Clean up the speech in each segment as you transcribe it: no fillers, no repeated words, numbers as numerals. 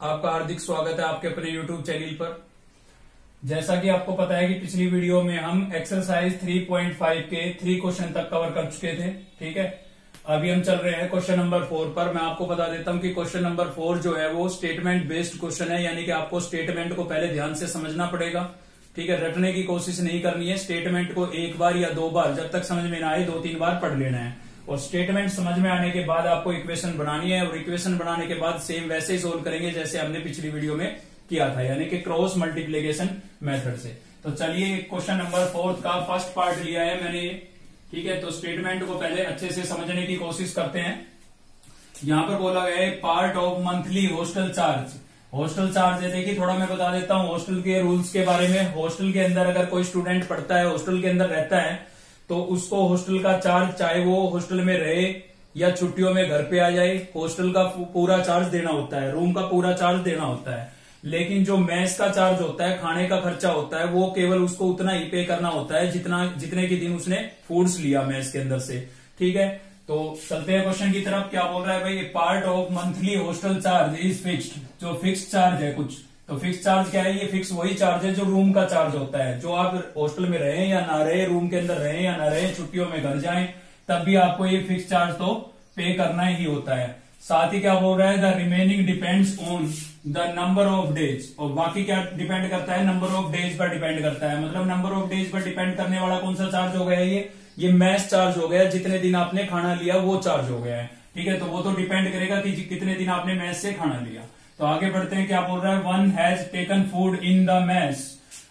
आपका हार्दिक स्वागत है आपके अपने YouTube चैनल पर। जैसा कि आपको पता है कि पिछली वीडियो में हम एक्सरसाइज 3.5 के 3 क्वेश्चन तक कवर कर चुके थे। ठीक है, अभी हम चल रहे हैं क्वेश्चन नंबर 4 पर। मैं आपको बता देता हूं कि क्वेश्चन नंबर 4 जो है वो स्टेटमेंट बेस्ड क्वेश्चन है, यानी कि आपको स्टेटमेंट को पहले ध्यान से समझना पड़ेगा। ठीक है, रटने की कोशिश नहीं करनी है। स्टेटमेंट को एक बार या दो बार, जब तक समझ में ना आए 2-3 बार पढ़ लेना है, और स्टेटमेंट समझ में आने के बाद आपको इक्वेशन बनानी है, और इक्वेशन बनाने के बाद सेम वैसे ही सोल्व करेंगे जैसे हमने पिछली वीडियो में किया था, यानी कि क्रॉस मल्टीप्लीकेशन मेथड से। तो चलिए क्वेश्चन नंबर 4 का फर्स्ट पार्ट लिया है मैंने। ठीक है, तो स्टेटमेंट को पहले अच्छे से समझने की कोशिश करते हैं। यहां पर बोला गया है part of monthly hostel charge. Hostel charge है, देखिए थोड़ा मैं बता देता हूं हॉस्टल के रूल्स के बारे में। हॉस्टल के अंदर अगर कोई स्टूडेंट पढ़ता है, हॉस्टल के अंदर रहता है, तो उसको हॉस्टल का चार्ज, चाहे वो हॉस्टल में रहे या छुट्टियों में घर पे आ जाए, हॉस्टल का पूरा चार्ज देना होता है, रूम का पूरा चार्ज देना होता है। लेकिन जो मेस का चार्ज होता है, खाने का खर्चा होता है, वो केवल उसको उतना ही पे करना होता है जितने के दिन उसने फूड्स लिया मेस के अंदर से। ठीक है, तो चलते हैं क्वेश्चन की तरफ। क्या बोल रहा है भाई, part of monthly hostel charge is fixed. जो फिक्स चार्ज है कुछ, तो फिक्स चार्ज क्या है? ये फिक्स वही चार्ज है जो रूम का चार्ज होता है। जो आप हॉस्टल में रहे या ना रहे, रूम के अंदर रहे या ना रहे, छुट्टियों में घर जाएं, तब भी आपको ये फिक्स चार्ज तो पे करना ही होता है। साथ ही क्या बोल रहा है, the remaining depends on the number of days. और बाकी क्या डिपेंड करता है? नंबर ऑफ डेज पर डिपेंड करता है। मतलब नंबर ऑफ डेज पर डिपेंड करने वाला कौन सा चार्ज हो गया? ये मैस चार्ज हो गया, जितने दिन आपने खाना लिया वो चार्ज हो गया है। ठीक है, तो वो तो डिपेंड करेगा कि कितने दिन आपने मैस से खाना लिया। तो आगे बढ़ते हैं, क्या बोल रहा है, one has taken food in the mess.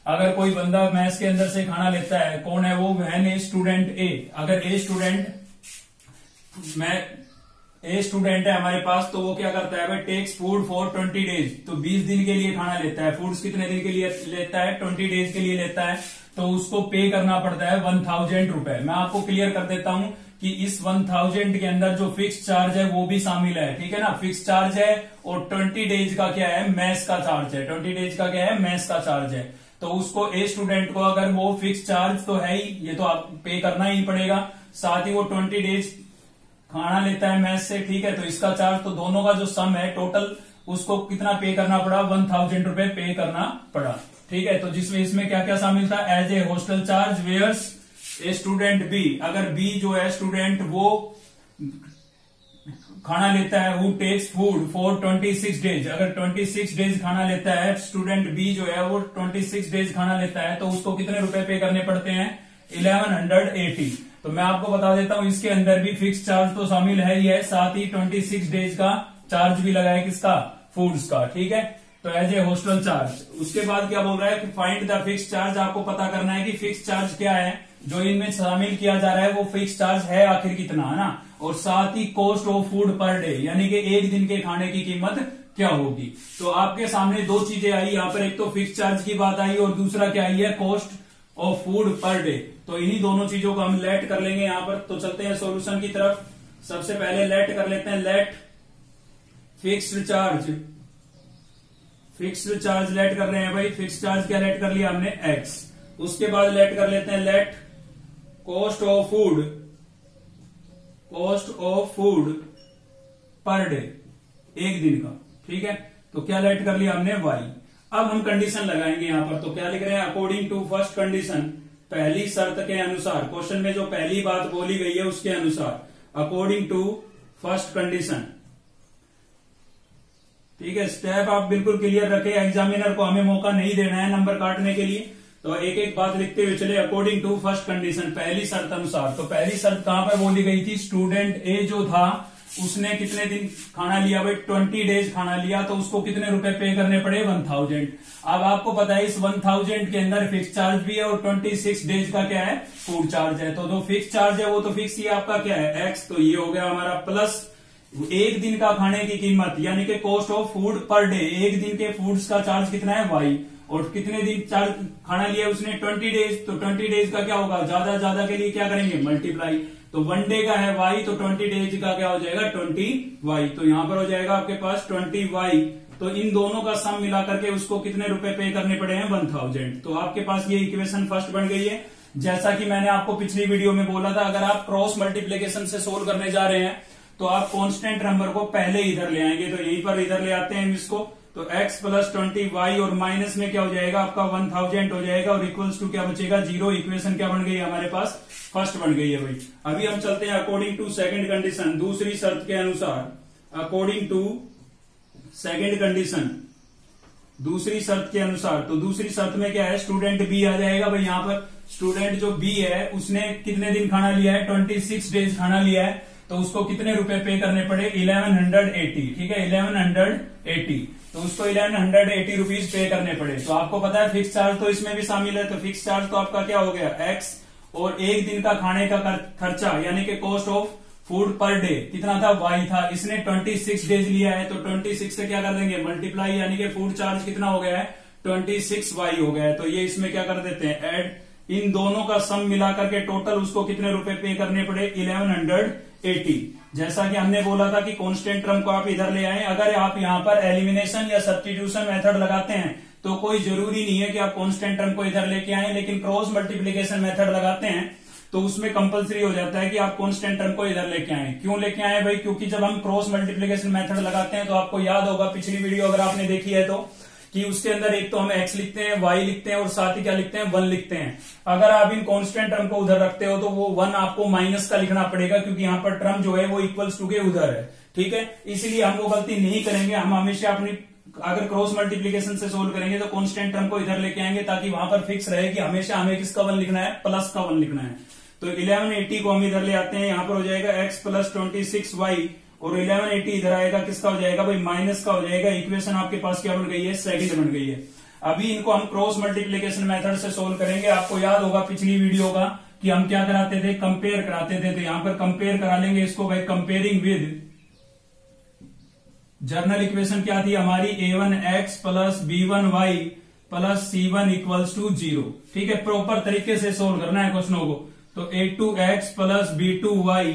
अगर कोई बंदा मैस के अंदर से खाना लेता है, कौन है वो? वैन ए स्टूडेंट ए। अगर ए स्टूडेंट है हमारे पास, तो वो क्या करता है भाई, टेक्स फूड फॉर 20 डेज। तो 20 दिन के लिए खाना लेता है। फूड्स कितने दिन के लिए लेता है? 20 डेज के लिए लेता है। तो उसको पे करना पड़ता है 1000 रुपए। मैं आपको क्लियर कर देता हूं कि इस 1000 के अंदर जो फिक्स चार्ज है वो भी शामिल है। ठीक है ना, फिक्स चार्ज है, और 20 डेज का क्या है? मैस का चार्ज है। 20 डेज का क्या है? मैस का चार्ज है। तो उसको ए स्टूडेंट को, अगर वो फिक्स चार्ज तो है ही, ये तो आप पे करना ही पड़ेगा, साथ ही वो 20 डेज खाना लेता है मैस से। ठीक है, तो इसका चार्ज, तो दोनों का जो सम है टोटल, उसको कितना पे करना पड़ा? 1000 रुपए पे करना पड़ा। ठीक है, तो जिसमें इसमें क्या क्या शामिल था? As a hostel charge where's a student B. अगर बी जो है स्टूडेंट, वो खाना लेता है, who takes food for 26 days. अगर 26 डेज खाना लेता है स्टूडेंट बी जो है, वो 26 डेज खाना लेता है, तो उसको कितने रुपए पे करने पड़ते हैं? 1180। तो मैं आपको बता देता हूं, इसके अंदर भी फिक्स चार्ज तो शामिल है ही है, साथ ही 26 डेज का चार्ज भी लगा है, किसका? फूड्स का। ठीक है, तो एज ए हॉस्टल चार्ज। उसके बाद क्या बोल रहा है कि फाइंड द फिक्स चार्ज। आपको पता करना है कि फिक्स चार्ज क्या है, जो इनमें शामिल किया जा रहा है वो फिक्स चार्ज है आखिर कितना, है ना। और साथ ही cost of food per day, यानी कि एक दिन के खाने की कीमत क्या होगी। तो आपके सामने दो चीजें आई यहाँ पर, एक तो फिक्स चार्ज की बात आई, और दूसरा क्या आई है? Cost of food per day. तो इन्हीं दोनों चीजों को हम लेट कर लेंगे यहाँ पर। तो चलते हैं सॉल्यूशन की तरफ। सबसे पहले लेट कर लेते हैं, let fixed charge. Fixed charge let कर रहे हैं भाई। फिक्स चार्ज क्या लेट कर लिया हमने? एक्स। उसके बाद लेट कर लेते हैं, let cost of food, cost of food per day, एक दिन का। ठीक है, तो क्या लेट कर लिया हमने? वाई। अब हम कंडीशन लगाएंगे यहां पर। तो क्या लिख रहे हैं? अकॉर्डिंग टू फर्स्ट कंडीशन, पहली शर्त के अनुसार। क्वेश्चन में जो पहली बात बोली गई है उसके अनुसार, अकॉर्डिंग टू फर्स्ट कंडीशन। ठीक है, स्टेप आप बिल्कुल क्लियर रखें, एग्जामिनर को हमें मौका नहीं देना है नंबर काटने के लिए। तो एक एक बात लिखते हुए चले। अकॉर्डिंग टू फर्स्ट कंडीशन, पहली शर्त अनुसार। तो पहली शर्त कहां पर बोली गई थी? स्टूडेंट ए जो था, उसने कितने दिन खाना लिया भाई? 20 डेज खाना लिया, तो उसको कितने रुपए पे करने पड़े? 1000। अब आपको पता है इस 1000 के अंदर फिक्स चार्ज भी है, और 26 डेज का क्या है? फूड चार्ज है। तो जो फिक्स चार्ज है वो तो फिक्स ही आपका क्या है? एक्स। तो ये हो गया हमारा प्लस एक दिन का खाने की कीमत, यानी कि cost of food per day. एक दिन के फूड्स का चार्ज कितना है? वाई। और कितने दिन चार्ज खाना लिया उसने? 20 डेज। तो 20 डेज का क्या होगा? ज्यादा के लिए क्या करेंगे? मल्टीप्लाई। तो 1 डे का है वाई, तो 20 डेज का क्या हो जाएगा? 20 वाई। तो यहां पर हो जाएगा आपके पास 20 वाई। तो इन दोनों का सम मिला करके उसको कितने रुपए पे करने पड़े हैं? 1000। तो आपके पास ये इक्वेशन फर्स्ट बन गई है। जैसा कि मैंने आपको पिछली वीडियो में बोला था, अगर आप क्रॉस मल्टीप्लीकेशन से सोल्व करने जा रहे हैं, तो आप कांस्टेंट नंबर को पहले इधर ले आएंगे। तो यहीं पर इधर ले आते हैं इसको, तो x प्लस 20y और माइनस में क्या हो जाएगा आपका 1000 हो जाएगा और इक्वल्स टू क्या बचेगा 0। इक्वेशन क्या बन गई है हमारे पास, फर्स्ट बन गई है भाई। अभी हम चलते हैं अकॉर्डिंग टू सेकंड कंडीशन, दूसरी शर्त के अनुसार। अकॉर्डिंग टू सेकंड कंडीशन, दूसरी शर्त के अनुसार, तो दूसरी शर्त में क्या है, स्टूडेंट बी आ जाएगा भाई। यहाँ पर स्टूडेंट जो बी है उसने कितने दिन खाना लिया है, 26 डेज खाना लिया है, तो उसको कितने रुपए पे करने पड़े, 1180। ठीक है, 1180, तो उसको 1180 रुपीज पे करने पड़े। तो आपको पता है फिक्स चार्ज तो इसमें भी शामिल है, तो फिक्स चार्ज तो आपका क्या हो गया x, और एक दिन का खाने का खर्चा यानी कि cost of food per day कितना था, y था। इसने 26 डेज लिया है, तो 26 से क्या कर देंगे मल्टीप्लाई, यानी कि फूड चार्ज कितना हो गया है 26y हो गया है। तो ये इसमें क्या कर देते हैं ऐड, इन दोनों का सम मिला करके टोटल उसको कितने रुपए पे करने पड़े 1180। जैसा कि हमने बोला था कि कांस्टेंट टर्म को आप इधर ले आए। अगर आप यहाँ पर एलिमिनेशन या सब्स्टिट्यूशन मेथड लगाते हैं तो कोई जरूरी नहीं है कि आप कांस्टेंट टर्म को इधर लेके आए, लेकिन क्रॉस मल्टीप्लीकेशन मेथड लगाते हैं तो उसमें कंपलसरी हो जाता है कि आप कांस्टेंट टर्म को इधर लेके आए। क्यों लेके आए भाई, क्योंकि जब हम क्रॉस मल्टीप्लीकेशन मेथड लगाते हैं तो आपको याद होगा पिछली वीडियो अगर आपने देखी है तो, कि उसके अंदर एक तो हम x लिखते हैं, y लिखते हैं और साथ ही क्या लिखते हैं 1 लिखते हैं। अगर आप इन कांस्टेंट टर्म को उधर रखते हो तो वो 1 आपको माइनस का लिखना पड़ेगा, क्योंकि यहाँ पर टर्म जो है वो इक्वल्स टू के उधर है। ठीक है, इसलिए हम वो गलती नहीं करेंगे। हम हमेशा अपनी अगर क्रॉस मल्टीप्लीकेशन से सोल्व करेंगे तो कांस्टेंट टर्म को इधर लेके आएंगे, ताकि वहां पर फिक्स रहे कि हमेशा हमें किसका 1 लिखना है, प्लस का 1 लिखना है। तो 1180 को हम इधर ले आते हैं, यहाँ पर हो जाएगा x प्लस 26y और 1180 इधर आएगा, किसका हो जाएगा भाई माइनस का हो जाएगा। इक्वेशन आपके पास क्या बन गई है, सेकंड बन गई है। अभी इनको हम क्रॉस मल्टीप्लीकेशन मेथड से सोल्व करेंगे। आपको याद होगा पिछली वीडियो का कि हम क्या कराते थे, कंपेयर कराते थे। तो यहाँ पर कंपेयर करा लेंगे इसको भाई, कंपेयरिंग विद जर्नल इक्वेशन क्या थी हमारी, a1x plus b1y plus c1 equals to 0। ठीक है, प्रॉपर तरीके से सोल्व करना है क्वेश्चनों को। तो a2x plus b2y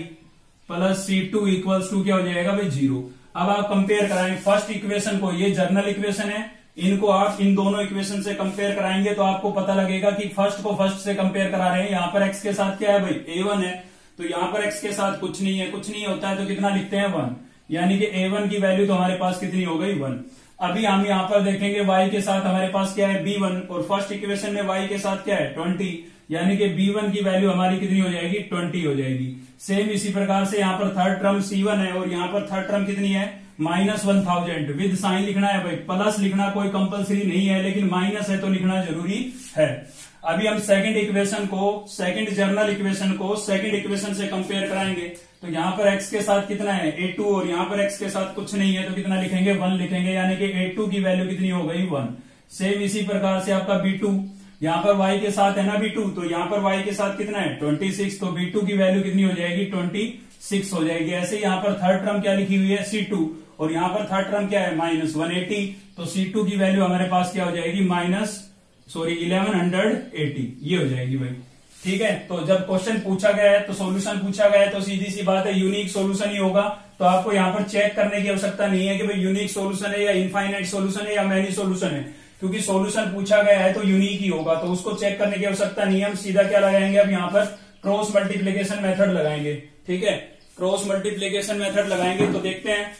plus c2 equals to क्या हो जाएगा भाई 0। अब आप कंपेयर कराएंगे फर्स्ट इक्वेशन को, ये जर्नल इक्वेशन है, इनको आप इन दोनों इक्वेशन से कंपेयर कराएंगे तो आपको पता लगेगा कि फर्स्ट को फर्स्ट से कंपेयर करा रहे हैं। यहाँ पर x के साथ क्या है भाई a1 है, तो यहाँ पर x के साथ कुछ नहीं है, कुछ नहीं होता है तो कितना लिखते हैं 1, यानी कि a1 की वैल्यू तो हमारे पास कितनी हो गई 1। अभी हम यहाँ पर देखेंगे y के साथ हमारे पास क्या है b1, और फर्स्ट इक्वेशन में y के साथ क्या है 20, यानी कि b1 की वैल्यू हमारी कितनी हो जाएगी 20 हो जाएगी। सेम इसी प्रकार से यहाँ पर थर्ड टर्म c1 है और यहाँ पर थर्ड टर्म कितनी है -1000। विद साइन लिखना है भाई, प्लस लिखना कोई कंपलसरी नहीं है, लेकिन माइनस है तो लिखना जरूरी है। अभी हम सेकंड इक्वेशन को, सेकंड जर्नल इक्वेशन को सेकंड इक्वेशन से कंपेयर कराएंगे। तो यहाँ पर x के साथ कितना है a2 और यहाँ पर x के साथ कुछ नहीं है तो कितना लिखेंगे 1 लिखेंगे, यानी कि a2 की वैल्यू कितनी हो गई 1। सेम इसी प्रकार से आपका b2, यहाँ पर y के साथ है ना b2, तो यहाँ पर y के साथ कितना है 26, तो b2 की वैल्यू कितनी हो जाएगी 26 हो जाएगी। ऐसे यहाँ पर थर्ड टर्म क्या लिखी हुई है c2, और यहाँ पर थर्ड टर्म क्या है -180, तो c2 की वैल्यू हमारे पास क्या हो जाएगी 1180 ये हो जाएगी भाई। ठीक है, तो जब क्वेश्चन पूछा गया है तो सॉल्यूशन पूछा गया है तो सीधी सी बात है यूनिक सॉल्यूशन ही होगा। तो आपको यहाँ पर चेक करने की आवश्यकता नहीं है कि भाई यूनिक सॉल्यूशन है या इनफाइनाइट सॉल्यूशन है या मैनी सॉल्यूशन है, क्योंकि सॉल्यूशन पूछा गया है तो यूनिक ही होगा, तो उसको चेक करने की आवश्यकता नहीं है। हम सीधा क्या लगाएंगे, अब यहाँ पर क्रॉस मल्टीप्लीकेशन मेथड लगाएंगे। ठीक है, क्रॉस मल्टीप्लीकेशन मेथड लगाएंगे तो देखते हैं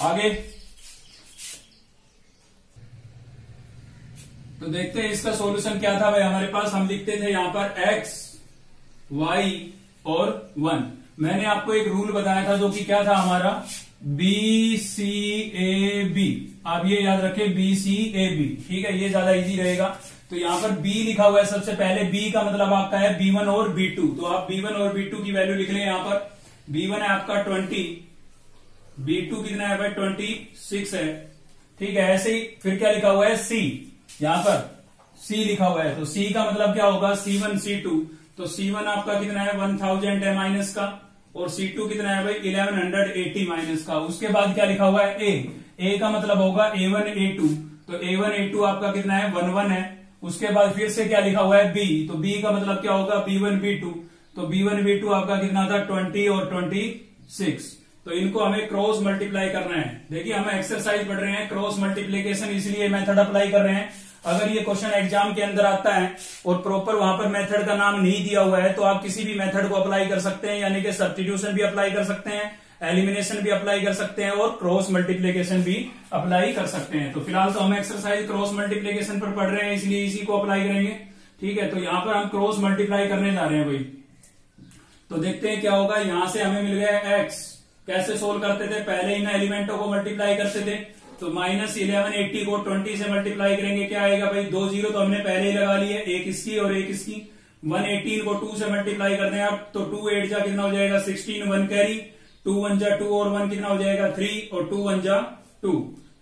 आगे। तो देखते हैं इसका सॉल्यूशन क्या था भाई हमारे पास। हम लिखते थे यहाँ पर x, y और 1। मैंने आपको एक रूल बताया था जो कि क्या था हमारा BCAB। आप ये याद रखें BCAB। ठीक है, ये ज्यादा इजी रहेगा। तो यहाँ पर B लिखा हुआ है सबसे पहले, B का मतलब आपका है B1 और B2, तो आप B1 और B2 की वैल्यू लिख लें। यहाँ पर B1 है आपका 20, B2 कितना है भाई 26 है। ठीक है, ऐसे ही फिर क्या लिखा हुआ है C, यहाँ पर C लिखा हुआ है, तो C का मतलब क्या होगा C1 C2, तो C1 आपका कितना है 1000 है माइनस का, और C2 कितना है भाई 1180 माइनस का। उसके बाद क्या लिखा हुआ है A का मतलब होगा A1 A2, तो A1 A2 आपका कितना है 11 है। उसके बाद फिर से क्या लिखा हुआ है B, तो B का मतलब क्या होगा B1 B2, तो B1 B2 आपका कितना था 20 और 26। तो इनको हमें क्रॉस मल्टीप्लाई करना है। देखिए हम एक्सरसाइज पढ़ रहे हैं, क्रॉस मल्टीप्लीकेशन इसलिए मेथड अप्लाई कर रहे हैं। अगर ये क्वेश्चन एग्जाम के अंदर आता है और प्रॉपर वहां पर मेथड का नाम नहीं दिया हुआ है तो आप किसी भी मेथड को अप्लाई कर सकते हैं, यानी कि सब्स्टिट्यूशन भी अप्लाई कर सकते हैं, एलिमिनेशन भी अप्लाई कर सकते हैं और क्रॉस मल्टीप्लीकेशन भी अप्लाई कर सकते हैं। तो फिलहाल तो हम एक्सरसाइज क्रॉस मल्टीप्लीकेशन पर पढ़ रहे हैं, इसलिए इसी को अप्लाई करेंगे। ठीक है, तो यहाँ पर हम क्रॉस मल्टीप्लाई करने जा रहे हैं भाई। तो देखते हैं क्या होगा। यहां से हमें मिल गया एक्स, कैसे सोल्व करते थे, पहले इन एलिमेंटों को मल्टीप्लाई करते थे। तो माइनस 1180 को 20 से मल्टीप्लाई करेंगे, क्या आएगा भाई, 2 जीरो तो हमने पहले ही लगा लिए, एक इसकी और एक इसकी। 118 को 2 से मल्टीप्लाई करते हैं आप, तो 2 8 जा कितना हो जाएगा 16, 1 कैरी, 2 1 जा 2 और 1 कितना हो जाएगा 3 और 2 1 जा 2।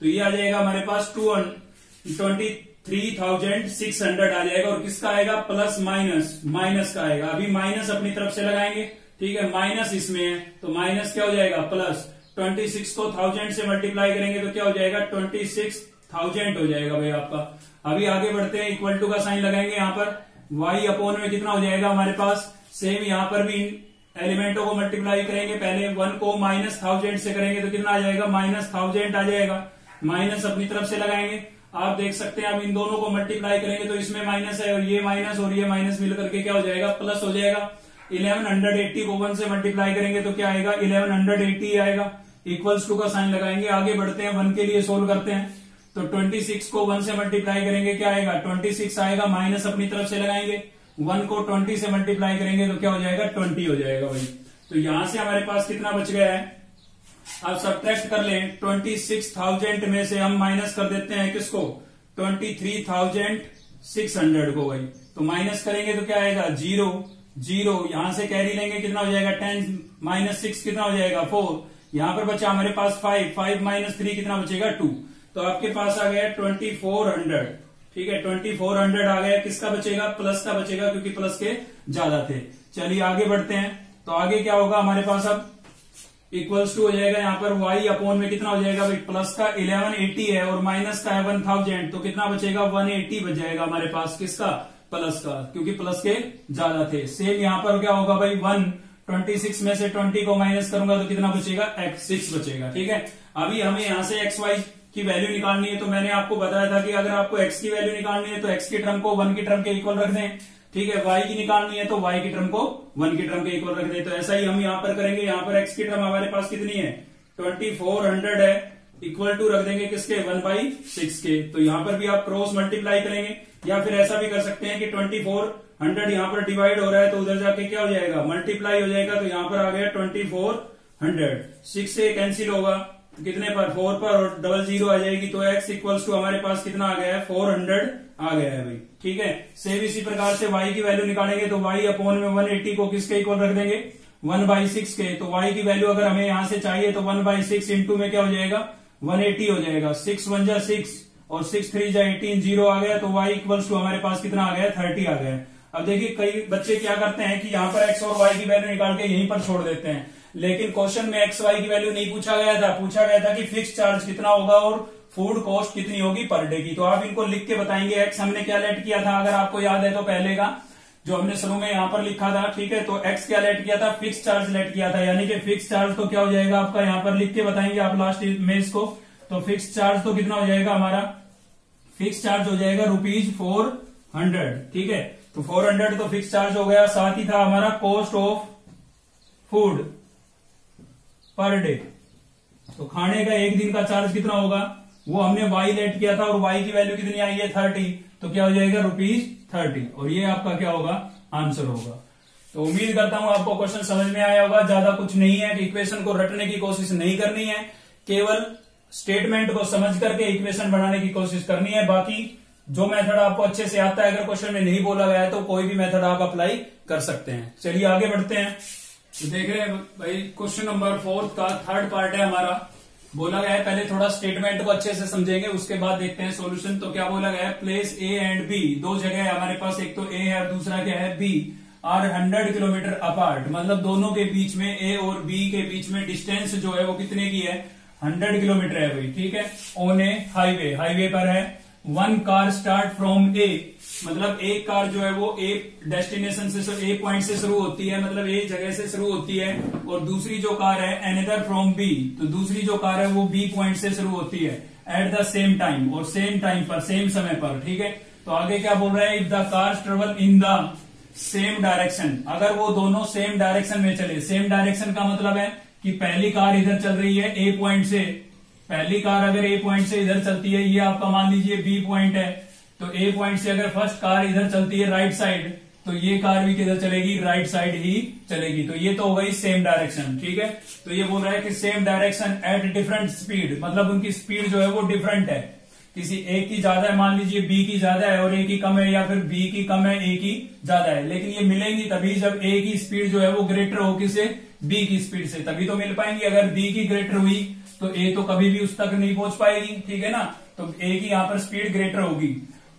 तो ये आ जाएगा हमारे पास 23,600 आ जाएगा। और किसका आएगा, प्लस माइनस, माइनस का आएगा। अभी माइनस अपनी तरफ से लगाएंगे, ठीक है, माइनस इसमें है तो माइनस क्या हो जाएगा प्लस। 26 को 1000 से मल्टीप्लाई करेंगे तो क्या हो जाएगा 26,000 हो जाएगा भाई आपका। अभी आगे बढ़ते हैं, इक्वल टू का साइन लगाएंगे यहाँ पर, y अपॉन में कितना हो जाएगा हमारे पास, सेम यहाँ पर भी एलिमेंटों को मल्टीप्लाई करेंगे। पहले 1 को माइनस 1000 से करेंगे तो कितना आ जाएगा माइनस 1000 आ जाएगा। माइनस अपनी तरफ से लगाएंगे, आप देख सकते हैं। अब इन दोनों को मल्टीप्लाई करेंगे तो इसमें माइनस है और ये माइनस मिलकर के क्या हो जाएगा प्लस हो जाएगा। 1180 को 1 से मल्टीप्लाई करेंगे तो क्या आएगा 1180 आएगा। इक्वल्स टू का साइन लगाएंगे, आगे बढ़ते हैं, 1 के लिए सोल्व करते हैं। तो 26 को 1 से मल्टीप्लाई करेंगे, क्या आएगा 26 आएगा, माइनस अपनी तरफ से लगाएंगे। 1 को 20 से मल्टीप्लाई करेंगे तो क्या हो जाएगा 20 हो जाएगा भाई। तो यहां से हमारे पास कितना बच गया है, अब सब्ट्रैक्ट कर लें। 26,000 में से हम माइनस कर देते हैं किसको, 23,600 को भाई। तो माइनस करेंगे तो क्या आएगा 0 0, यहां से कैरी लेंगे कितना हो जाएगा 10 माइनस 6 कितना हो जाएगा 4। यहां पर बचा हमारे पास 5 माइनस 3 कितना बचेगा 2। तो आपके पास आ गया 2400, ठीक है 2400 आ गया। किसका बचेगा, प्लस का बचेगा, क्योंकि प्लस के ज्यादा थे। चलिए आगे बढ़ते हैं। तो आगे क्या होगा हमारे पास, अब इक्वल्स टू हो जाएगा यहाँ पर y अपॉन में कितना हो जाएगा भाई, प्लस का 1180 है और माइनस का है 1000, तो कितना बचेगा 180 बच जाएगा हमारे पास, किसका, प्लस का, क्योंकि प्लस के ज्यादा थे। सेम यहाँ पर क्या होगा भाई 126 में से 20 को माइनस करूंगा तो कितना बचेगा x6 बचेगा। ठीक है, अभी हमें यहाँ से xy की वैल्यू निकालनी है। तो मैंने आपको बताया था कि अगर आपको x की वैल्यू निकालनी है तो x की टर्म को 1 की टर्म के इक्वल रख दें। ठीक है, y की निकालनी है तो y की टर्म को 1 की टर्म के इक्वल रख दें। तो ऐसा ही हम यहाँ पर करेंगे। यहाँ पर x की टर्म हमारे पास कितनी है 2400 है, इक्वल टू रख देंगे किसके 1/6 के। तो यहाँ पर भी आप क्रॉस मल्टीप्लाई करेंगे, या फिर ऐसा भी कर सकते हैं कि 2400 यहाँ पर डिवाइड हो रहा है तो उधर जाके क्या हो जाएगा मल्टीप्लाई हो जाएगा। तो यहाँ पर आ गया 2400, 6 से कैंसिल होगा तो कितने पर 4 पर और 00 आ जाएगी। तो x इक्वल्स टू हमारे पास कितना आ गया है 400 आ गया है भाई। ठीक है, सेम इसी प्रकार से y की वैल्यू निकालेंगे तो y अपॉन में 180 को किसके इक्वल रख देंगे 1/6 के। तो y की वैल्यू अगर हमें यहां से चाहिए तो 1/6 इंटू में क्या हो जाएगा 180 हो जाएगा। 6 1 जा 6 और 6 3 जा 18, 0 आ गया। तो y इक्वल्स टू हमारे पास कितना आ गया 30 आ गया। अब देखिए कई बच्चे क्या करते हैं कि यहाँ पर x और y की वैल्यू निकाल के यहीं पर छोड़ देते हैं, लेकिन क्वेश्चन में एक्स वाई की वैल्यू नहीं पूछा गया था। पूछा गया था कि फिक्स चार्ज कितना होगा और फूड कॉस्ट कितनी होगी पर डे की। तो आप इनको लिख के बताएंगे। एक्स हमने क्या लेट किया था, अगर आपको याद है तो पहले का जो हमने शुरू में यहाँ पर लिखा था। ठीक है, तो एक्स क्या लेट किया था, फिक्स चार्ज लेट किया था, यानी कि फिक्स चार्ज तो क्या हो जाएगा आपका, यहाँ पर लिख के बताएंगे आप लास्ट में इसको। तो फिक्स चार्ज तो कितना हो जाएगा हमारा, फिक्स चार्ज हो जाएगा ₹400। ठीक है, तो 400 तो फिक्स चार्ज हो गया। साथ ही था हमारा cost of food per day, तो खाने का एक दिन का चार्ज कितना होगा वो हमने y लेट किया था और y की वैल्यू कितनी आई है 30, तो क्या हो जाएगा ₹30। और ये आपका क्या होगा आंसर होगा। तो उम्मीद करता हूं आपको क्वेश्चन समझ में आया होगा। ज्यादा कुछ नहीं है कि इक्वेशन को रटने की कोशिश नहीं करनी है, केवल स्टेटमेंट को समझ करके इक्वेशन बनाने की कोशिश करनी है। बाकी जो मेथड आपको अच्छे से आता है, अगर क्वेश्चन में नहीं बोला गया है तो कोई भी मेथड आप अप्लाई कर सकते हैं। चलिए आगे बढ़ते हैं। तो देख रहे हैं भाई क्वेश्चन नंबर 4 का थर्ड पार्ट है हमारा। बोला गया है पहले थोड़ा स्टेटमेंट को अच्छे से समझेंगे, उसके बाद देखते हैं सॉल्यूशन। तो क्या बोला गया है, प्लेस ए एंड बी, दो जगह है हमारे पास, एक तो ए है और दूसरा क्या है बी, आर 100 किलोमीटर अपार्ट, मतलब दोनों के बीच में ए और बी के बीच में डिस्टेंस जो है वो कितने की है 100 किलोमीटर है भाई। ठीक है, ऑन ए हाईवे, हाईवे पर है। वन कार स्टार्ट फ्रॉम ए, मतलब एक कार जो है वो ए डेस्टिनेशन से, ए पॉइंट से शुरू होती है, मतलब एक जगह से शुरू होती है। और दूसरी जो कार है अनदर फ्रॉम बी, तो दूसरी जो कार है वो बी पॉइंट से शुरू होती है एट द सेम टाइम, और सेम टाइम पर, सेम समय पर। ठीक है, तो आगे क्या बोल रहा है, if the cars travel in the same direction, अगर वो दोनों सेम डायरेक्शन में चले। सेम डायरेक्शन का मतलब है कि पहली कार इधर चल रही है ए पॉइंट से, पहली कार अगर ए पॉइंट से इधर चलती है, ये आपका मान लीजिए बी पॉइंट है, तो ए पॉइंट से अगर फर्स्ट कार इधर चलती है राइट साइड, तो ये कार भी किधर चलेगी, राइट साइड ही चलेगी। तो ये तो हो गई सेम डायरेक्शन, ठीक है। तो ये बोल रहा है कि same direction at different speed, मतलब उनकी स्पीड जो है वो डिफरेंट है, किसी एक की ज्यादा है, मान लीजिए बी की ज्यादा है और ए की कम है, या फिर बी की कम है ए की ज्यादा है, लेकिन ये मिलेंगी तभी जब ए की स्पीड जो है वो ग्रेटर हो किसे, बी की स्पीड से, तभी तो मिल पाएंगी। अगर बी की ग्रेटर हुई तो ए तो कभी भी उस तक नहीं पहुंच पाएगी, ठीक है ना। तो ए की यहाँ पर स्पीड ग्रेटर होगी।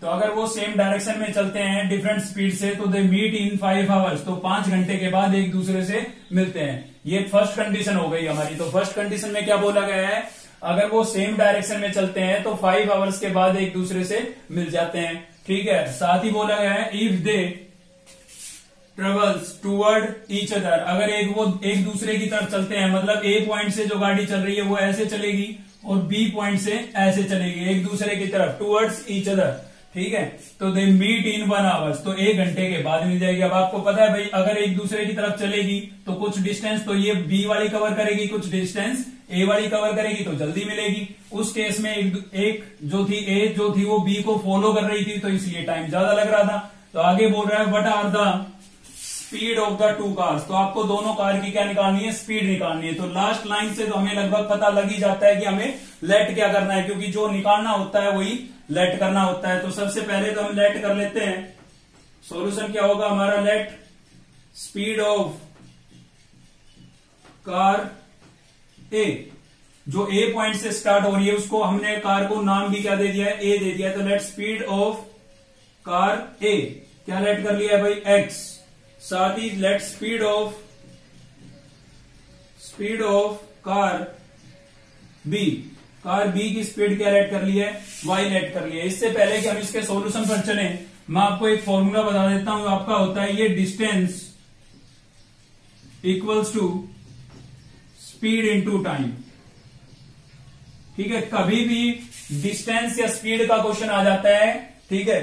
तो अगर वो सेम डायरेक्शन में चलते हैं डिफरेंट स्पीड से, तो दे मीट इन 5 आवर्स, तो 5 घंटे के बाद एक दूसरे से मिलते हैं। ये फर्स्ट कंडीशन हो गई हमारी। तो फर्स्ट कंडीशन में क्या बोला गया है, अगर वो सेम डायरेक्शन में चलते हैं तो 5 आवर्स के बाद एक दूसरे से मिल जाते हैं, ठीक है। साथ ही बोला गया है if they travels toward each other, अगर वो एक दूसरे की तरफ चलते हैं, मतलब ए पॉइंट से जो गाड़ी चल रही है वो ऐसे चलेगी और बी पॉइंट से ऐसे चलेगी, एक दूसरे की तरफ, टूवर्ड्स ईच अदर, ठीक है। तो दे मीट इन 1 आवर्स, तो 1 घंटे के बाद मिल जाएगी। अब आपको पता है भाई, अगर एक दूसरे की तरफ चलेगी तो कुछ डिस्टेंस तो ये बी वाली कवर करेगी, कुछ डिस्टेंस ए वाली कवर करेगी, तो जल्दी मिलेगी। उस केस में एक जो थी वो बी को फॉलो कर रही थी, तो इसलिए टाइम ज्यादा लग रहा था। तो आगे बोल रहा है what are the speed of the 2 cars, तो आपको दोनों कार की क्या निकालनी है, स्पीड निकालनी है। तो लास्ट लाइन से तो हमें लगभग पता लग ही जाता है कि हमें लेट क्या करना है, क्योंकि जो निकालना होता है वही लेट करना होता है। तो सबसे पहले तो हम लेट कर लेते हैं। सॉल्यूशन क्या होगा हमारा, लेट स्पीड ऑफ कार ए, जो ए पॉइंट से स्टार्ट हो रही है उसको हमने कार को नाम भी क्या दे दिया है, ए दे दिया है। तो let speed of car A क्या लेट कर लिया है भाई, एक्स। साथ ही let speed of car B, car B की स्पीड क्या लेट कर ली है, वाई लेट कर लिया है। इससे पहले कि हम इसके सॉल्यूशन पर चलें, मैं आपको एक फॉर्मूला बता देता हूं, आपका होता है ये distance equals to speed into time, ठीक है। कभी भी डिस्टेंस या स्पीड का क्वेश्चन आ जाता है, ठीक है,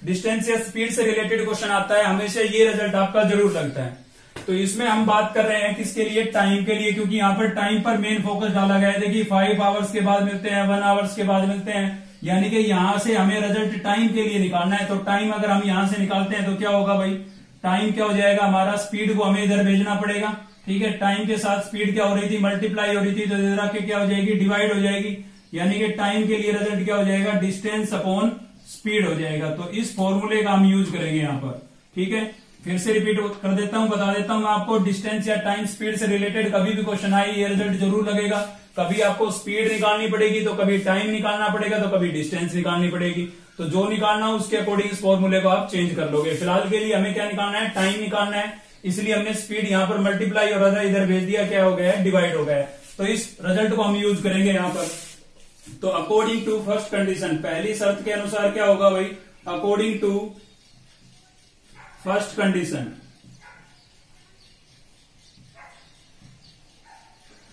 डिस्टेंस या स्पीड से रिलेटेड क्वेश्चन आता है, हमेशा ये रिजल्ट आपका जरूर लगता है। तो इसमें हम बात कर रहे हैं किसके लिए, टाइम के लिए, क्योंकि यहाँ पर टाइम पर मेन फोकस डाला गया है। देखिए 5 आवर्स के बाद मिलते हैं, 1 आवर्स के बाद मिलते हैं, यानी कि यहां से हमें रिजल्ट टाइम के लिए निकालना है। तो टाइम अगर हम यहां से निकालते हैं तो क्या होगा भाई, टाइम क्या हो जाएगा हमारा, स्पीड को हमें इधर भेजना पड़ेगा, ठीक है। टाइम के साथ स्पीड क्या हो रही थी, मल्टीप्लाई हो रही थी, तो इधर आके क्या हो जाएगी, डिवाइड हो जाएगी, यानी कि टाइम के लिए रिजल्ट क्या हो जाएगा, डिस्टेंस अपॉन स्पीड हो जाएगा। तो इस फॉर्मूले का हम यूज करेंगे यहां पर, ठीक है। फिर से रिपीट कर देता हूं, बता देता हूं आपको, डिस्टेंस या टाइम स्पीड से रिलेटेड कभी भी क्वेश्चन आए ये रिजल्ट जरूर लगेगा। कभी आपको स्पीड निकालनी पड़ेगी, तो कभी टाइम निकालना पड़ेगा, तो कभी डिस्टेंस निकालनी पड़ेगी। तो जो निकालना हो उसके अकॉर्डिंग इस फॉर्मूले को आप चेंज कर लोगे। फिलहाल के लिए हमें क्या निकालना है, टाइम निकालना है, इसलिए हमने स्पीड यहां पर मल्टीप्लाई और इधर भेज दिया, क्या हो गया है, डिवाइड हो गया है। तो इस रिजल्ट को हम यूज करेंगे यहां पर। तो अकॉर्डिंग टू फर्स्ट कंडीशन, पहली शर्त के अनुसार क्या होगा भाई, अकॉर्डिंग टू फर्स्ट कंडीशन,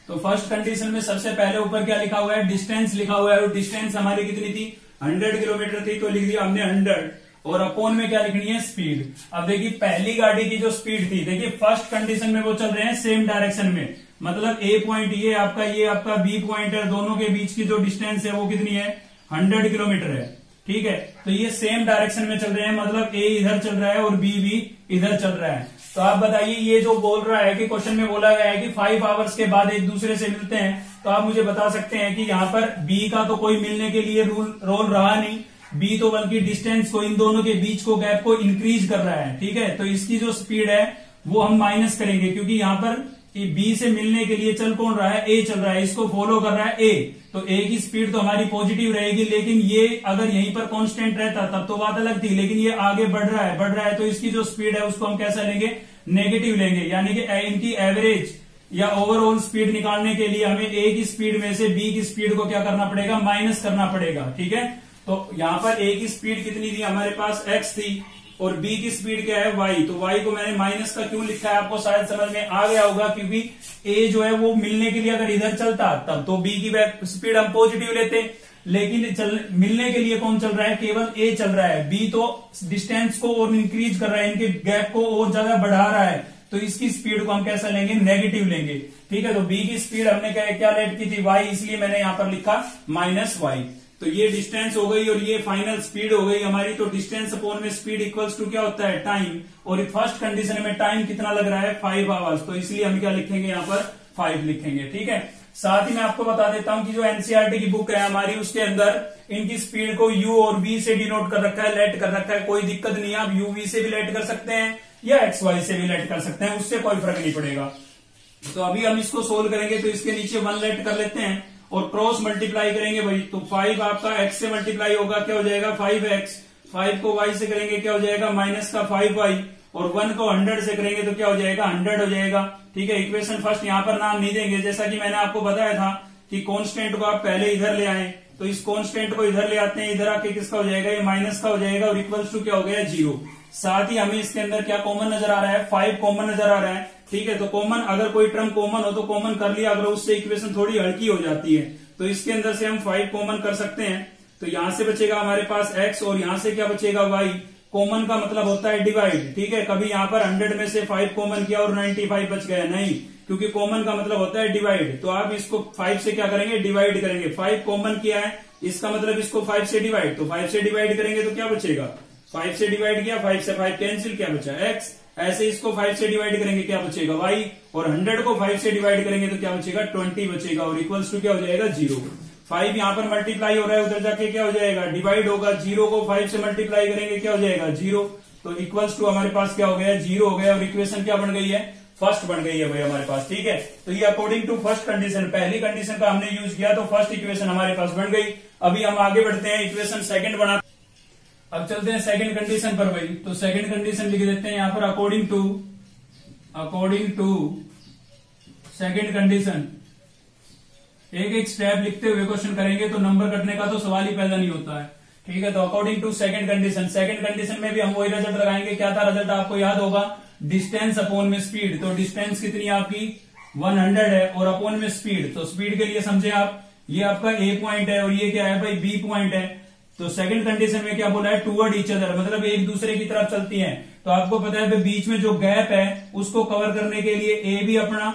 तो फर्स्ट कंडीशन में सबसे पहले ऊपर क्या लिखा हुआ है, डिस्टेंस लिखा हुआ है, और डिस्टेंस हमारी कितनी थी, 100 किलोमीटर थी, तो लिख दिया हमने 100, और अपॉन में क्या लिखनी है, स्पीड। अब देखिए पहली गाड़ी की जो स्पीड थी, देखिए फर्स्ट कंडीशन में वो चल रहे हैं सेम डायरेक्शन में, मतलब ए पॉइंट ये आपका बी पॉइंट है, दोनों के बीच की जो डिस्टेंस है वो कितनी है, 100 किलोमीटर है, ठीक है। तो ये सेम डायरेक्शन में चल रहे हैं, मतलब ए इधर चल रहा है और बी भी इधर चल रहा है। तो आप बताइए, ये जो बोल रहा है कि क्वेश्चन में बोला गया है कि 5 आवर्स के बाद एक दूसरे से मिलते हैं, तो आप मुझे बता सकते हैं कि यहाँ पर बी का तो कोई मिलने के लिए रोल रहा नहीं, बी तो बल्कि डिस्टेंस को, इन दोनों के बीच को, गैप को इंक्रीज कर रहा है, ठीक है। तो इसकी जो स्पीड है वो हम माइनस करेंगे, क्योंकि यहाँ पर बी से मिलने के लिए चल कौन रहा है, ए चल रहा है, इसको फॉलो कर रहा है ए, तो ए की स्पीड तो हमारी पॉजिटिव रहेगी। लेकिन ये अगर यहीं पर कांस्टेंट रहता तब तो बात अलग थी, लेकिन ये आगे बढ़ रहा है, तो इसकी जो स्पीड है उसको हम कैसा लेंगे, नेगेटिव लेंगे, यानी कि इनकी एवरेज या ओवरऑल स्पीड निकालने के लिए हमें ए की स्पीड में से बी की स्पीड को क्या करना पड़ेगा, माइनस करना पड़ेगा, ठीक है। तो यहां पर ए की स्पीड कितनी थी हमारे पास, एक्स थी, और बी की स्पीड क्या है, वाई। तो वाई को मैंने माइनस का क्यों लिखा है, आपको शायद समझ में आ गया होगा, क्योंकि ए जो है वो मिलने के लिए अगर इधर चलता तब तो बी की स्पीड हम पॉजिटिव लेते, लेकिन मिलने के लिए कौन चल रहा है, केवल ए चल रहा है, बी तो डिस्टेंस को और इंक्रीज कर रहा है, इनके गैप को और ज्यादा बढ़ा रहा है, तो इसकी स्पीड को हम कैसा लेंगे, नेगेटिव लेंगे। ठीक है, तो बी की स्पीड हमने क्या लेट की थी, y, इसलिए मैंने यहां पर लिखा -y। तो ये डिस्टेंस हो गई और ये फाइनल स्पीड हो गई हमारी। तो डिस्टेंस अपॉन में स्पीड इक्वल्स टू क्या होता है, टाइम। और फर्स्ट कंडीशन में टाइम कितना लग रहा है, 5 आवर्स। तो इसलिए हम क्या लिखेंगे, यहाँ पर 5 लिखेंगे। ठीक है, साथ ही मैं आपको बता देता हूं कि जो एनसीईआरटी की बुक है हमारी, उसके अंदर इनकी स्पीड को u और v से डिनोट कर रखा है, लेट कर रखा है। कोई दिक्कत नहीं है, आप uv से भी लेट कर सकते हैं या xy से भी लेट कर सकते हैं, उससे कोई फर्क नहीं पड़ेगा। तो अभी हम इसको सोल्व करेंगे, तो इसके नीचे 1 लेट कर लेते हैं और क्रॉस मल्टीप्लाई करेंगे भाई। तो 5 आपका x से मल्टीप्लाई होगा, क्या हो जाएगा 5x। 5 को y से करेंगे, क्या हो जाएगा -5y। और 1 को 100 से करेंगे तो क्या हो जाएगा, 100 हो जाएगा। ठीक है, इक्वेशन फर्स्ट यहाँ पर नाम नहीं देंगे, जैसा कि मैंने आपको बताया था कि कांस्टेंट को आप पहले इधर ले आए। तो इस कांस्टेंट को इधर ले आते हैं, इधर आके किसका हो जाएगा, ये माइनस का हो जाएगा और इक्वल्स टू क्या हो गया, 0। साथ ही हमें इसके अंदर क्या कॉमन नजर आ रहा है, 5 कॉमन नजर आ रहा है। ठीक है, तो कॉमन, अगर कोई टर्म कॉमन हो तो कॉमन कर लिया, अगर उससे इक्वेशन थोड़ी हल्की हो जाती है तो इसके अंदर से हम 5 कॉमन कर सकते हैं। तो यहां से बचेगा हमारे पास x और यहां से क्या बचेगा y। कॉमन का मतलब होता है डिवाइड। ठीक है, कभी यहां पर 100 में से 5 कॉमन किया और 95 बच गया, नहीं, क्योंकि कॉमन का मतलब होता है डिवाइड। तो आप इसको 5 से क्या करेंगे, डिवाइड करेंगे। 5 कॉमन किया है, इसका मतलब इसको 5 से डिवाइड, तो 5 से डिवाइड करेंगे तो क्या बचेगा, 5 से डिवाइड किया, 5 से 5 कैंसिल, क्या बचा x। ऐसे इसको 5 से डिवाइड करेंगे, क्या बचेगा y। और 100 को 5 से डिवाइड करेंगे तो क्या बचेगा, 20 बचेगा और इक्वल्स टू क्या हो जाएगा, 0। 5 यहाँ पर मल्टीप्लाई हो रहा है, उधर जाके क्या हो जाएगा, डिवाइड होगा। 0 को 5 से मल्टीप्लाई करेंगे, क्या हो जाएगा, 0। तो इक्वल्स टू हमारे पास क्या हो गया, 0 हो गया और इक्वेशन क्या बन गई है, फर्स्ट बन गई है भाई हमारे पास। ठीक है, तो ये अकॉर्डिंग टू फर्स्ट कंडीशन, पहली कंडीशन का हमने यूज किया तो फर्स्ट इक्वेशन हमारे पास बन गई। अभी हम आगे बढ़ते हैं, इक्वेशन सेकंड बना। अब चलते हैं सेकंड कंडीशन पर भाई। तो सेकंड कंडीशन लिख देते हैं यहाँ पर, अकॉर्डिंग टू सेकंड कंडीशन। एक एक स्टेप लिखते हुए क्वेश्चन करेंगे तो नंबर कटने का तो सवाल ही पैदा नहीं होता है। ठीक है, तो according to second condition, second condition में भी हम वही रिजल्ट लगाएंगे। क्या था रिजल्ट, आपको याद होगा, डिस्टेंस अपॉन में स्पीड। तो डिस्टेंस कितनी है आपकी, 100 है, और अपॉन में स्पीड। तो स्पीड के लिए समझे आप, ये आपका ए पॉइंट है और ये क्या है भाई, बी पॉइंट है। तो सेकंड कंडीशन में क्या बोला है, टूवर्ड ईच अदर, मतलब एक दूसरे की तरफ चलती हैं। तो आपको पता है बीच में जो गैप है उसको कवर करने के लिए ए भी अपना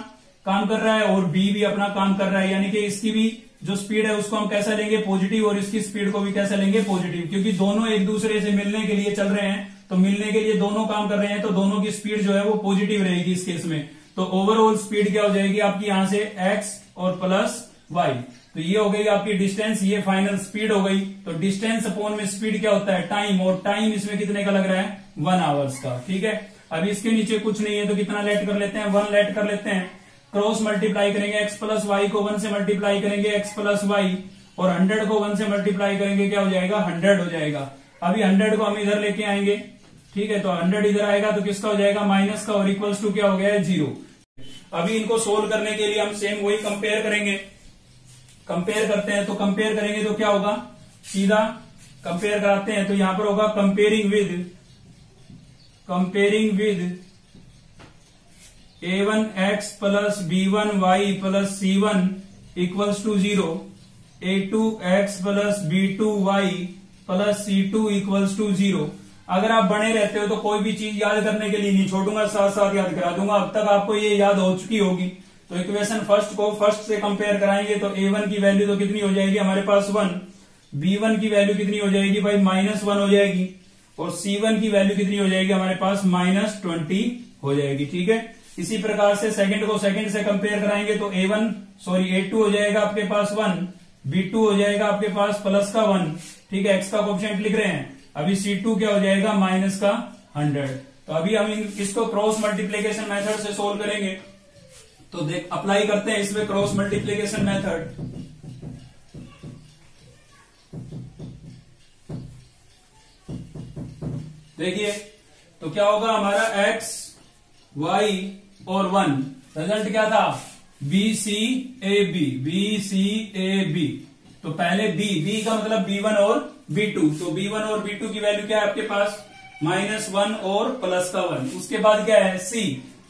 काम कर रहा है और बी भी अपना काम कर रहा है, यानी कि इसकी भी जो स्पीड है उसको हम कैसा लेंगे, पॉजिटिव, और इसकी स्पीड को भी कैसा लेंगे, पॉजिटिव, क्योंकि दोनों एक दूसरे से मिलने के लिए चल रहे हैं। तो मिलने के लिए दोनों काम कर रहे हैं, तो दोनों की स्पीड जो है वो पॉजिटिव रहेगी इस केस में। तो ओवरऑल स्पीड क्या हो जाएगी आपकी, यहां से x और प्लस y। तो ये हो गई आपकी डिस्टेंस, ये फाइनल स्पीड हो गई। तो डिस्टेंस अपॉन में स्पीड क्या होता है, टाइम, और टाइम इसमें कितने का लग रहा है, 1 आवर्स का। ठीक है, अब इसके नीचे कुछ नहीं है तो कितना लेट कर लेते हैं, 1 लेट कर लेते हैं। क्रॉस मल्टीप्लाई करेंगे, x प्लस वाई को 1 से मल्टीप्लाई करेंगे, x प्लस वाई, और 100 को 1 से मल्टीप्लाई करेंगे, क्या हो जाएगा, 100 हो जाएगा। अभी 100 को हम इधर लेके आएंगे। ठीक है, तो 100 इधर आएगा तो किसका हो जाएगा, माइनस का, और इक्वल्स टू क्या हो गया है, 0। अभी इनको सोल्व करने के लिए हम सेम वही कंपेयर करेंगे। कंपेयर करते हैं, तो कंपेयर करेंगे तो क्या होगा, सीधा कंपेयर कराते हैं। तो यहां पर होगा comparing with a1x plus b1y plus c1 equals to 0, a2x plus b2y plus c2 equals to 0। अगर आप बने रहते हो तो कोई भी चीज याद करने के लिए नहीं छोड़ूंगा, साथ साथ याद करा दूंगा। अब तक आपको ये याद हो चुकी होगी। तो इक्वेशन फर्स्ट को फर्स्ट से कंपेयर कराएंगे तो a1 की वैल्यू तो कितनी हो जाएगी हमारे पास 1, b1 की वैल्यू कितनी हो जाएगी भाई, -1 हो जाएगी, और c1 की वैल्यू कितनी हो जाएगी हमारे पास, -20 हो जाएगी। ठीक है, इसी प्रकार से सेकंड को सेकंड से कंपेयर कराएंगे तो a2 हो जाएगा आपके पास 1, b2 हो जाएगा आपके पास प्लस का 1। ठीक है, x का कोएफिशिएंट लिख रहे हैं। अभी c2 क्या हो जाएगा, माइनस का 100। तो अभी हम इसको क्रॉस मल्टीप्लीकेशन मेथड से सोल्व करेंगे। तो देख अप्लाई करते हैं इसमें क्रॉस मल्टीप्लीकेशन मेथड। देखिए तो क्या होगा हमारा x, y और 1, रिजल्ट क्या था, BCAB। तो पहले B का मतलब B1 और B2। तो B1 और B2 की वैल्यू क्या है आपके पास, -1 और प्लस का 1। उसके बाद क्या है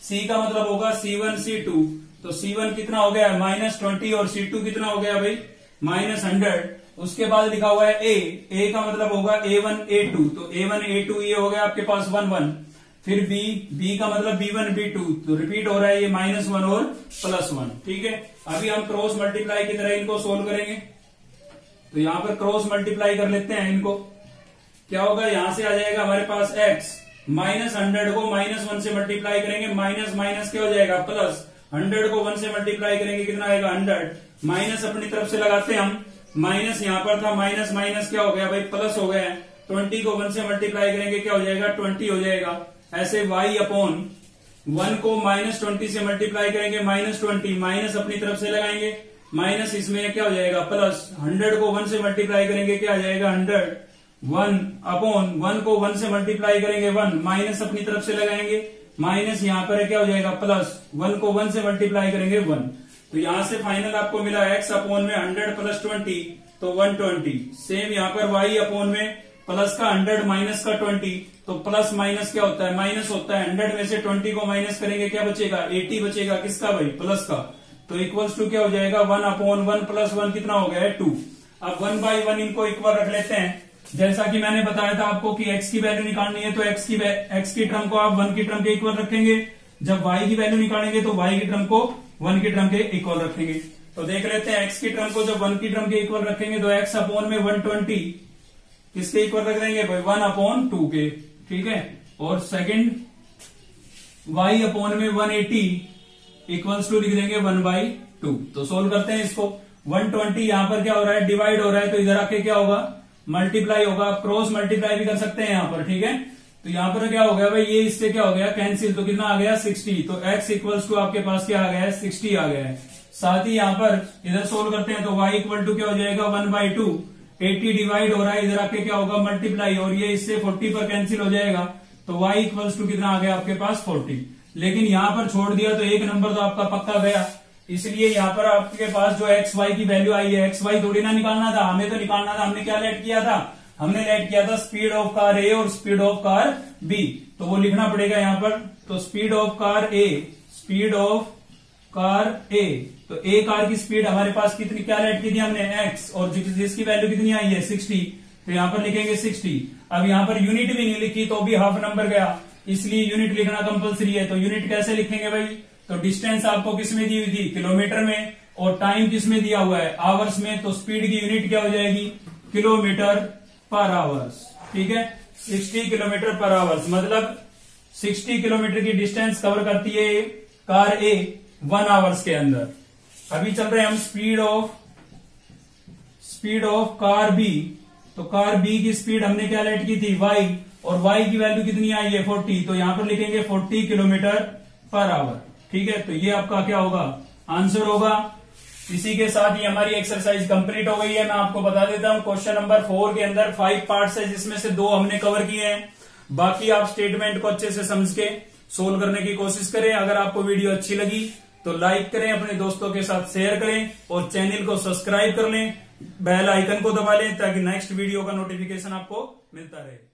C का मतलब होगा C1 C2। तो C1 कितना हो गया, -20, और C2 कितना हो गया भाई, -100। उसके बाद लिखा हुआ है A का मतलब होगा A1 A2। तो A1 A2 ये हो गया आपके पास 1 1। फिर बी का मतलब B1 B2, तो रिपीट हो रहा है ये -1 और +1। ठीक है, अभी हम क्रॉस मल्टीप्लाई की तरह इनको सोल्व करेंगे। तो यहां पर क्रॉस मल्टीप्लाई कर लेते हैं इनको। क्या होगा, यहां से आ जाएगा हमारे पास x, -100 को -1 से मल्टीप्लाई करेंगे, माइनस माइनस क्या हो जाएगा प्लस, 100 को 1 से मल्टीप्लाई करेंगे कितना आएगा 100, माइनस अपनी तरफ से लगाते हैं हम, माइनस यहां पर था, माइनस माइनस क्या हो गया भाई प्लस हो गया। 20 को 1 से मल्टीप्लाई करेंगे क्या हो जाएगा 20 हो जाएगा। ऐसे y अपॉन 1 को -20 से मल्टीप्लाई करेंगे -20, माइनस अपनी तरफ से लगाएंगे, माइनस इसमें क्या हो जाएगा प्लस, 100 को 1 से मल्टीप्लाई करेंगे क्या आ जाएगा 100, 1 अपॉन 1 को 1 से मल्टीप्लाई करेंगे 1, माइनस अपनी तरफ से लगाएंगे, माइनस यहां पर क्या हो जाएगा प्लस, 1 को 1 से मल्टीप्लाई करेंगे 1। तो यहां से फाइनल आपको मिला x अपॉन में 100 + 20 तो 120। सेम यहां पर y अपॉन में प्लस का 100 माइनस का 20, तो प्लस माइनस क्या होता है माइनस होता है। 100 में से 20 को माइनस करेंगे क्या बचेगा 80 बचेगा, किसका भाई प्लस का। तो इक्वल्स टू क्या हो जाएगा 1 अपॉन 1 + 1 कितना हो गया है 2। अब 1/1 इनको इक्वल रख लेते हैं। जैसा कि मैंने बताया था आपको कि x की वैल्यू निकालनी है तो x की टर्म को आप 1 की टर्म के इक्वल रखेंगे, जब y की वैल्यू निकालेंगे तो y की टर्म को 1 की टर्म के इक्वल रखेंगे। तो देख लेते हैं x की टर्म को जब 1 की टर्म के इक्वल रखेंगे तो x अपॉन में 120 किसके इक्वल रख देंगे भाई 1/2 के। ठीक है, और सेकंड y अपॉन में 180 इक्वल्स टू लिख देंगे 1/2। तो सोल्व करते हैं इसको। 120 यहां पर क्या हो रहा है डिवाइड हो रहा है, तो इधर आके क्या होगा मल्टीप्लाई होगा, क्रॉस मल्टीप्लाई भी कर सकते हैं यहां पर। ठीक है, तो यहां पर क्या हो गया भाई ये इससे क्या हो गया कैंसिल, तो कितना आ गया 60। तो x इक्वल्स टू आपके पास क्या आ गया है 60 आ गया है। साथ ही यहां पर इधर सोल्व करते हैं तो y इक्वल टू क्या हो जाएगा 1/2, 80 डिवाइड हो रहा है, इधर आके क्या होगा मल्टीप्लाई, और ये इससे 40 पर कैंसिल हो जाएगा। तो y इक्वल्स टू कितना आ गया आपके पास 40। लेकिन यहां पर छोड़ दिया तो एक नंबर तो आपका पक्का गया, इसलिए यहां पर आपके पास जो एक्स वाई की वैल्यू आई है, एक्स वाई थोड़ी ना निकालना था, हमें तो निकालना था। हमने क्या लेट किया था, हमने लेट किया था स्पीड ऑफ कार ए और स्पीड ऑफ कार बी, तो वो लिखना पड़ेगा यहां पर। तो speed of car A, speed of car A, तो ए कार की स्पीड हमारे पास कितनी क्या लेट की थी हमने x, और जिसकी वैल्यू कितनी आई है 60, तो यहां पर लिखेंगे 60। अब यहां पर यूनिट भी नहीं लिखी तो भी हाफ नंबर गया, इसलिए यूनिट लिखना कंपलसरी है। तो यूनिट कैसे लिखेंगे भाई, तो डिस्टेंस आपको किसमें दी हुई थी किलोमीटर में, और टाइम किसमें दिया हुआ है आवर्स में, तो स्पीड की यूनिट क्या हो जाएगी किलोमीटर पर आवर्स। ठीक है, 60 किलोमीटर पर आवर्स, मतलब 60 किलोमीटर की डिस्टेंस कवर करती है कार ए 1 आवर्स के अंदर। अभी चल रहे हैं हम स्पीड ऑफ कार बी, तो कार बी की स्पीड हमने क्या लेट की थी y, और y की वैल्यू कितनी आई है 40, तो यहां पर लिखेंगे 40 किलोमीटर पर आवर। ठीक है, तो ये आपका क्या होगा आंसर होगा। इसी के साथ ही हमारी एक्सरसाइज कंप्लीट हो गई है। मैं आपको बता देता हूं क्वेश्चन नंबर 4 के अंदर 5 पार्ट्स है, जिसमें से 2 हमने कवर किए हैं। बाकी आप स्टेटमेंट को अच्छे से समझ के सोल्व करने की कोशिश करें। अगर आपको वीडियो अच्छी लगी तो लाइक करें, अपने दोस्तों के साथ शेयर करें, और चैनल को सब्सक्राइब कर लें, बेल आइकन को दबा लें ताकि नेक्स्ट वीडियो का नोटिफिकेशन आपको मिलता रहे।